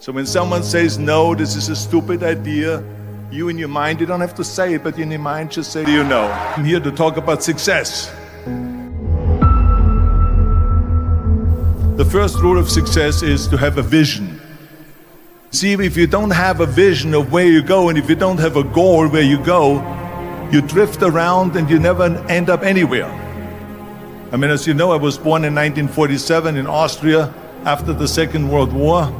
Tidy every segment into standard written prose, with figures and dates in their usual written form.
So when someone says, no, this is a stupid idea, you in your mind, you don't have to say it, but in your mind just say, you know. I'm here to talk about success. The first rule of success is to have a vision. See, if you don't have a vision of where you go, and if you don't have a goal where you go, you drift around and you never end up anywhere. I mean, as you know, I was born in 1947 in Austria after the Second World War.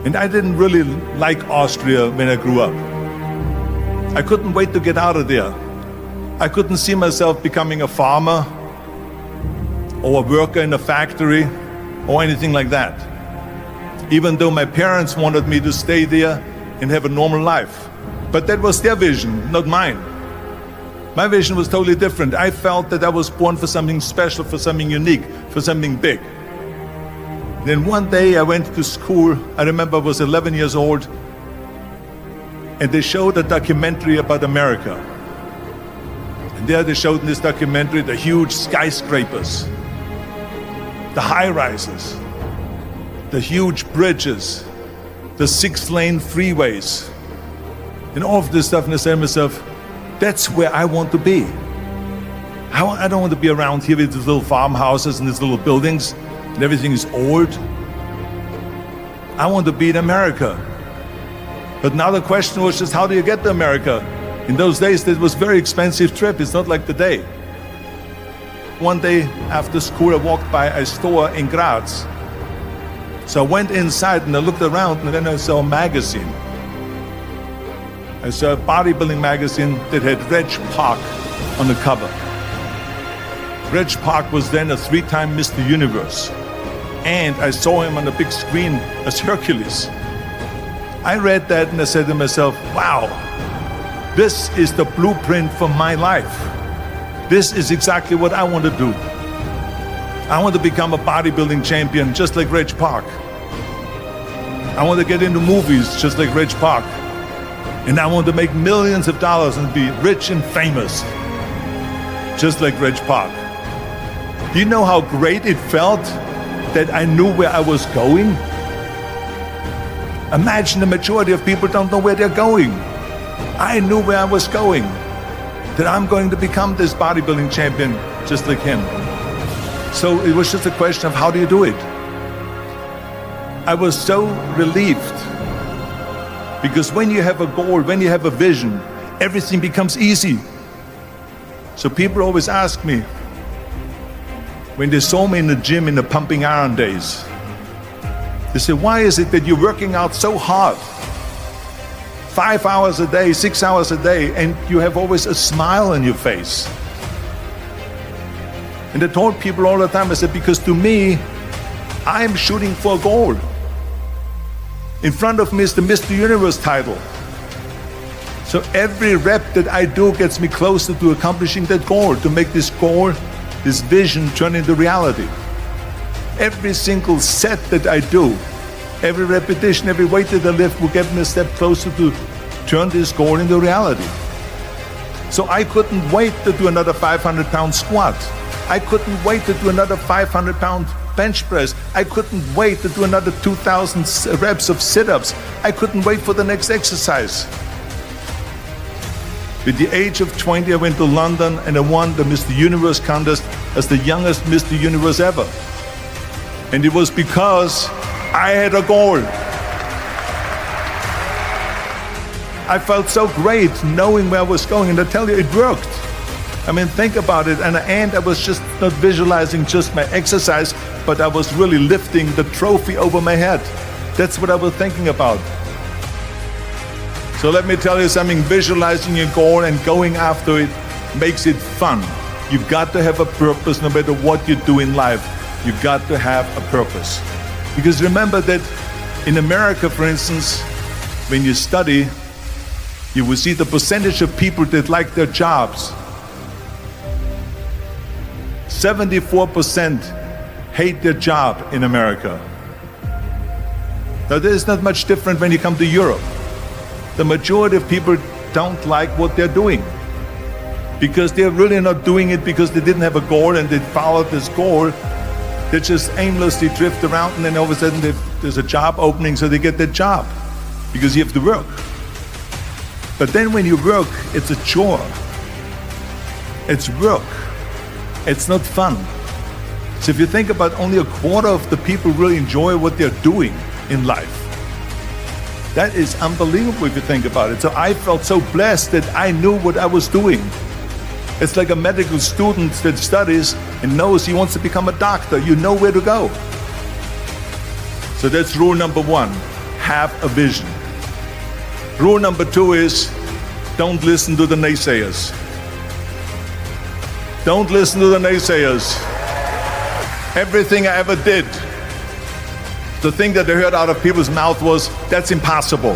And I didn't really like Austria when I grew up. I couldn't wait to get out of there. I couldn't see myself becoming a farmer or a worker in a factory or anything like that. Even though my parents wanted me to stay there and have a normal life. But that was their vision, not mine. My vision was totally different. I felt that I was born for something special, for something unique, for something big. Then one day I went to school, I remember I was 11 years old, and they showed a documentary about America. And there they showed in this documentary the huge skyscrapers, the high-rises, the huge bridges, the 6-lane freeways, and all of this stuff, and I said to myself, that's where I want to be. I don't want to be around here with these little farmhouses and these little buildings, and everything is old. I want to be in America. But now the question was just, how do you get to America? In those days, it was a very expensive trip. It's not like today. One day after school, I walked by a store in Graz. So I went inside and I looked around, and then I saw a magazine. I saw a bodybuilding magazine that had Reg Park on the cover. Reg Park was then a 3-time Mr. Universe. And I saw him on the big screen as Hercules. I read that and I said to myself, wow, this is the blueprint for my life. This is exactly what I want to do. I want to become a bodybuilding champion just like Reg Park. I want to get into movies just like Reg Park. And I want to make millions of dollars and be rich and famous, just like Reg Park. Do you know how great it felt that I knew where I was going? Imagine the majority of people don't know where they're going. I knew where I was going, that I'm going to become this bodybuilding champion, just like him. So it was just a question of how do you do it? I was so relieved. Because when you have a goal, when you have a vision, everything becomes easy. So people always ask me, when they saw me in the gym in the pumping iron days, they say, why is it that you're working out so hard? 5 hours a day, 6 hours a day, and you have always a smile on your face. And I told people all the time, I said, because to me, I'm shooting for a goal. In front of me is the Mr. Universe title. So every rep that I do gets me closer to accomplishing that goal, to make this goal, this vision turn into reality. Every single set that I do, every repetition, every weight that I lift will get me a step closer to turn this goal into reality. So I couldn't wait to do another 500-pound squat. I couldn't wait to do another 500-pound bench press. I couldn't wait to do another 2,000 reps of sit-ups. I couldn't wait for the next exercise. At the age of 20, I went to London and I won the Mr. Universe contest as the youngest Mr. Universe ever. And it was because I had a goal. I felt so great knowing where I was going, and I tell you, it worked. I mean, think about it. And at the end, I was just not visualizing just my exercise, but I was really lifting the trophy over my head. That's what I was thinking about. So let me tell you something, visualizing your goal and going after it makes it fun. You've got to have a purpose no matter what you do in life. You've got to have a purpose. Because remember that in America, for instance, when you study, you will see the percentage of people that like their jobs. 74% hate their job in America. Now, there's not much different when you come to Europe. The majority of people don't like what they're doing because they're really not doing it because they didn't have a goal and they followed this goal. They just aimlessly drift around, and then all of a sudden they there's a job opening, so they get that job because you have to work. But then when you work, it's a chore. It's work. It's not fun. So if you think about, only a quarter of the people really enjoy what they're doing in life. That is unbelievable if you think about it. So I felt so blessed that I knew what I was doing. It's like a medical student that studies and knows he wants to become a doctor. You know where to go. So that's rule number one, have a vision. Rule number two is, don't listen to the naysayers. Don't listen to the naysayers. Everything I ever did, the thing that I heard out of people's mouth was, that's impossible.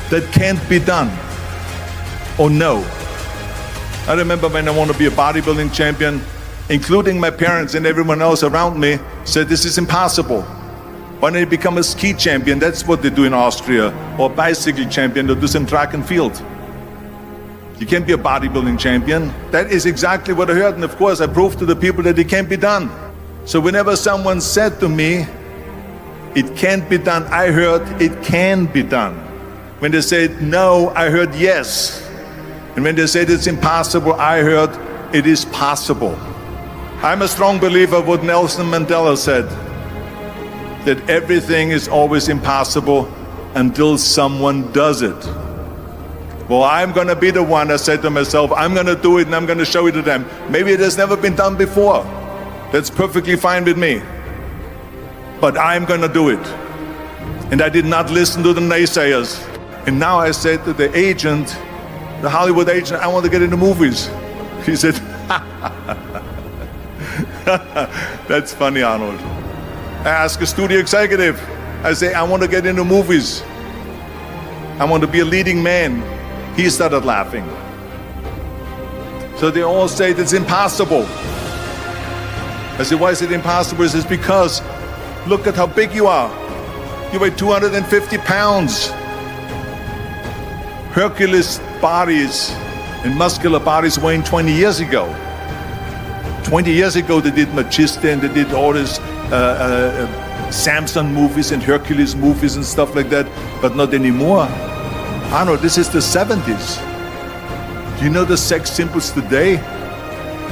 That can't be done. Or no. I remember when I wanted to be a bodybuilding champion, including my parents and everyone else around me, said this is impossible. Why don't you become a ski champion? That's what they do in Austria. Or a bicycle champion, or do some track and field. You can't be a bodybuilding champion. That is exactly what I heard, and of course I proved to the people that it can't be done. So whenever someone said to me, it can't be done, I heard it can be done. When they said no, I heard yes. And when they said it's impossible, I heard it is possible. I'm a strong believer of what Nelson Mandela said, that everything is always impossible until someone does it. Well, I'm going to be the one, I said to myself, I'm going to do it and I'm going to show it to them. Maybe it has never been done before. That's perfectly fine with me. But I'm going to do it. And I did not listen to the naysayers. And now I said to the agent, the Hollywood agent, I want to get into movies. He said, that's funny, Arnold. I ask a studio executive, I say, I want to get into movies. I want to be a leading man. He started laughing. So they all say it's impossible. I said, why is it impossible? He says, because look at how big you are. You weigh 250 pounds. Hercules bodies and muscular bodies weighing 20 years ago. 20 years ago they did Machista and they did all this Samson movies and Hercules movies and stuff like that, but not anymore. Arnold, this is the 70s. Do you know the sex symbols today?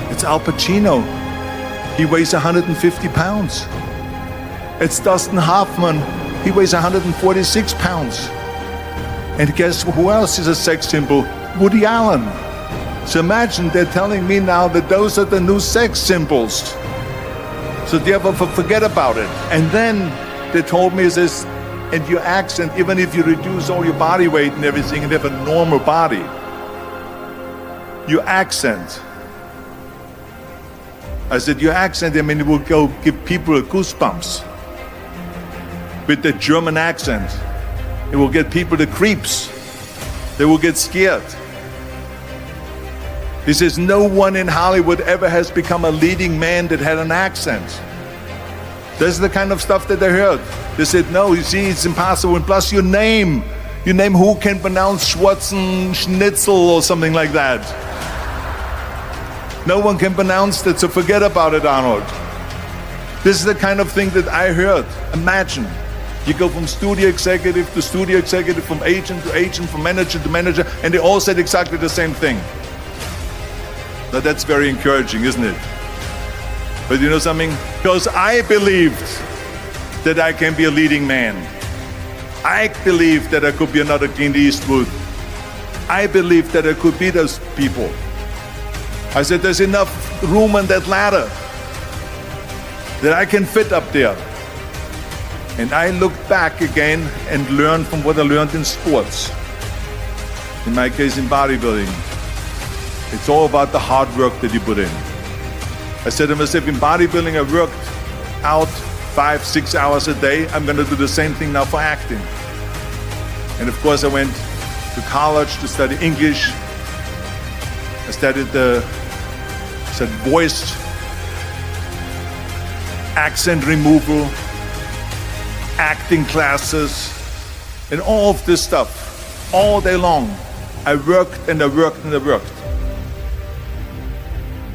It's Al Pacino. He weighs 150 pounds. It's Dustin Hoffman. He weighs 146 pounds. And guess who else is a sex symbol? Woody Allen. So imagine they're telling me now that those are the new sex symbols. So therefore forget about it. And then they told me this, and your accent, even if you reduce all your body weight and everything and have a normal body, your accent. I said, your accent, I mean, it will go give people goosebumps. With the German accent, it will get people the creeps. They will get scared. He says, no one in Hollywood ever has become a leading man that had an accent. This is the kind of stuff that I heard. They said, no, you see, it's impossible. And plus your name who can pronounce Schwarzen Schnitzel or something like that. No one can pronounce that, so forget about it, Arnold. This is the kind of thing that I heard. Imagine, you go from studio executive, from agent to agent, from manager to manager, and they all said exactly the same thing. Now that's very encouraging, isn't it? But you know something? Because I believed that I can be a leading man. I believed that I could be another Clint Eastwood. I believed that I could be those people. I said, there's enough room on that ladder that I can fit up there. And I look back again and learn from what I learned in sports. In my case, in bodybuilding. It's all about the hard work that you put in. I said to myself, in bodybuilding, I worked out 5-6 hours a day. I'm going to do the same thing now for acting. And of course, I went to college to study English. I studied voice, accent removal, acting classes, and all of this stuff, all day long. I worked and I worked and I worked.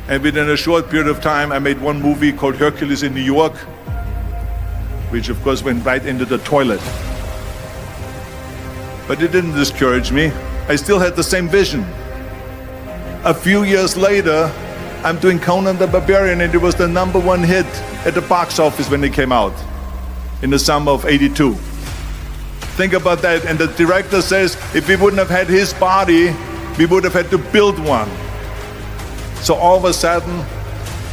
And within a short period of time, I made one movie called Hercules in New York, which of course went right into the toilet. But it didn't discourage me. I still had the same vision. A few years later, I'm doing Conan the Barbarian, and it was the #1 hit at the box office when it came out in the summer of '82. Think about that. And the director says, if we wouldn't have had his body, we would have had to build one. So all of a sudden,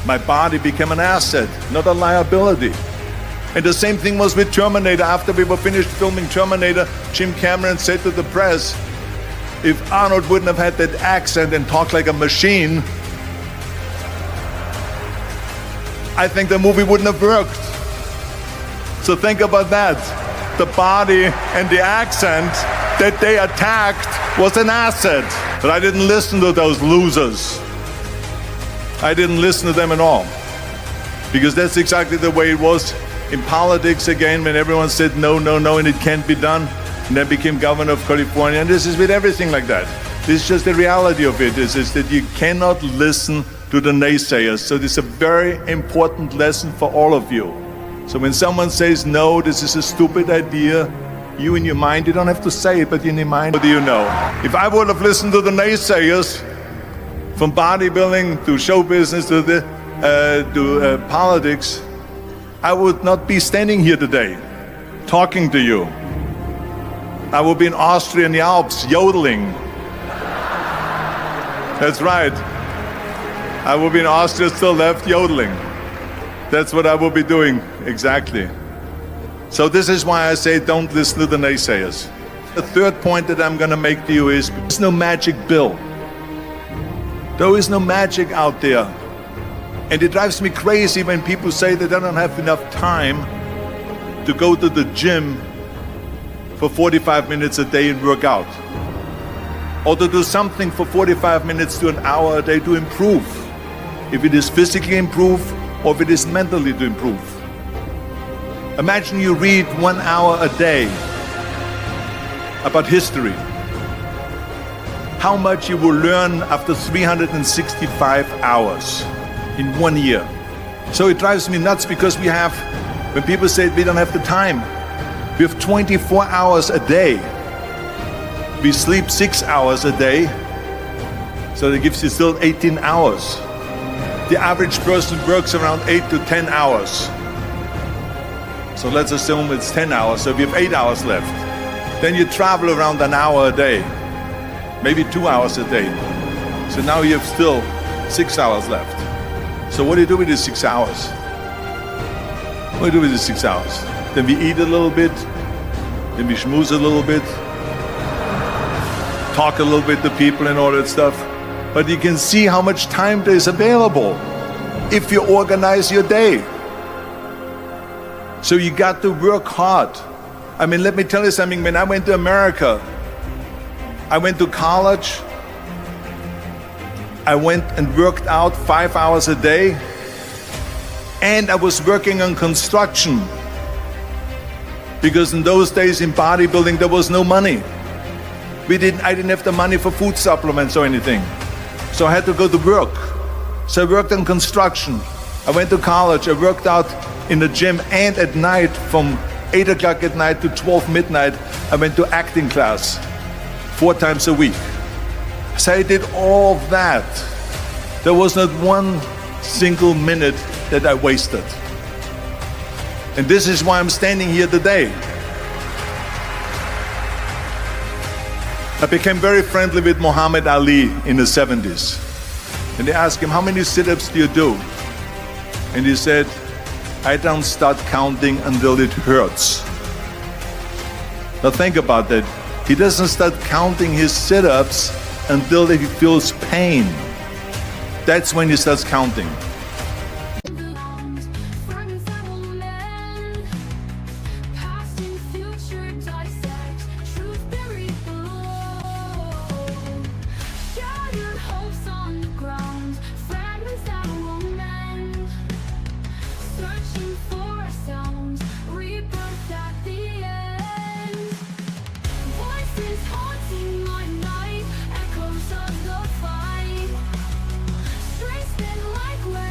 my body became an asset, not a liability. And the same thing was with Terminator. After we were finished filming Terminator, Jim Cameron said to the press, if Arnold wouldn't have had that accent and talked like a machine, I think the movie wouldn't have worked. So think about that. The body and the accent that they attacked was an asset. But I didn't listen to those losers. I didn't listen to them at all. Because that's exactly the way it was in politics again, when everyone said no, no, no, and it can't be done. And I became governor of California, and this is with everything like that. This is just the reality of it, is that you cannot listen to the naysayers. So this is a very important lesson for all of you. So when someone says, no, this is a stupid idea, you in your mind, you don't have to say it, but in your mind, what do you know? If I would have listened to the naysayers, from bodybuilding to show business to politics, I would not be standing here today, talking to you. I would be in Austria in the Alps, yodeling. That's right. I would be in Austria, still left, yodeling. That's what I will be doing, exactly. So this is why I say don't listen to the naysayers. The third point that I'm going to make to you is, there's no magic pill. There is no magic out there. And it drives me crazy when people say that they don't have enough time to go to the gym for 45 minutes a day and work out. Or to do something for 45 minutes to an hour a day to improve. If it is physically improve, or if it is mentally to improve. Imagine you read 1 hour a day about history. How much you will learn after 365 hours in 1 year. So it drives me nuts, because when people say we don't have the time, we have 24 hours a day. We sleep 6 hours a day, so that gives you still 18 hours. The average person works around 8 to 10 hours. So let's assume it's 10 hours, so we have 8 hours left. Then you travel around an hour a day, maybe 2 hours a day. So now you have still 6 hours left. So what do you do with these 6 hours? What do you do with these 6 hours? Then we eat a little bit, then we schmooze a little bit, talk a little bit to people and all that stuff. But you can see how much time there is available if you organize your day. So you got to work hard. I mean, let me tell you something. When I went to America, I went to college. I went and worked out 5 hours a day. And I was working on construction. Because in those days in bodybuilding, there was no money. I didn't have the money for food supplements or anything. So I had to go to work. So I worked on construction. I went to college. I worked out in the gym, and at night from 8 o'clock at night to 12 midnight, I went to acting class 4 times a week. So I did all of that. There was not one single minute that I wasted. And this is why I'm standing here today. I became very friendly with Muhammad Ali in the 70s. And they asked him, how many sit-ups do you do? And he said, I don't start counting until it hurts. Now think about that. He doesn't start counting his sit-ups until he feels pain. That's when he starts counting. Like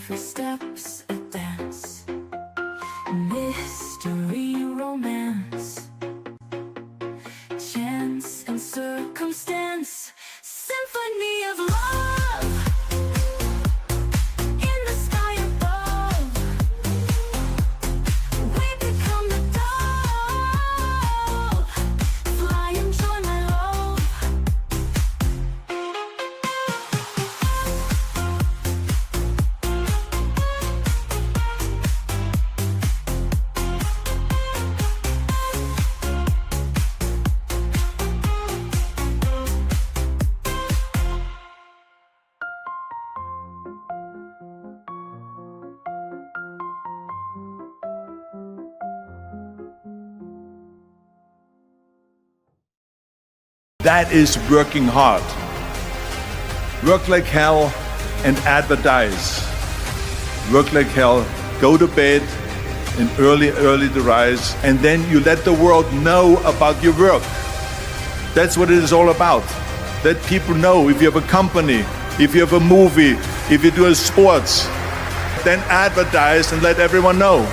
Every step's a dance, mystery, romance, chance and circumstance, symphony of love in the sky above. We become the dove, fly and join my love. That is working hard. Work like hell and advertise. Work like hell, go to bed and early to rise, and then you let the world know about your work. That's what it is all about. Let people know. If you have a company, if you have a movie, if you do sports, then advertise and let everyone know.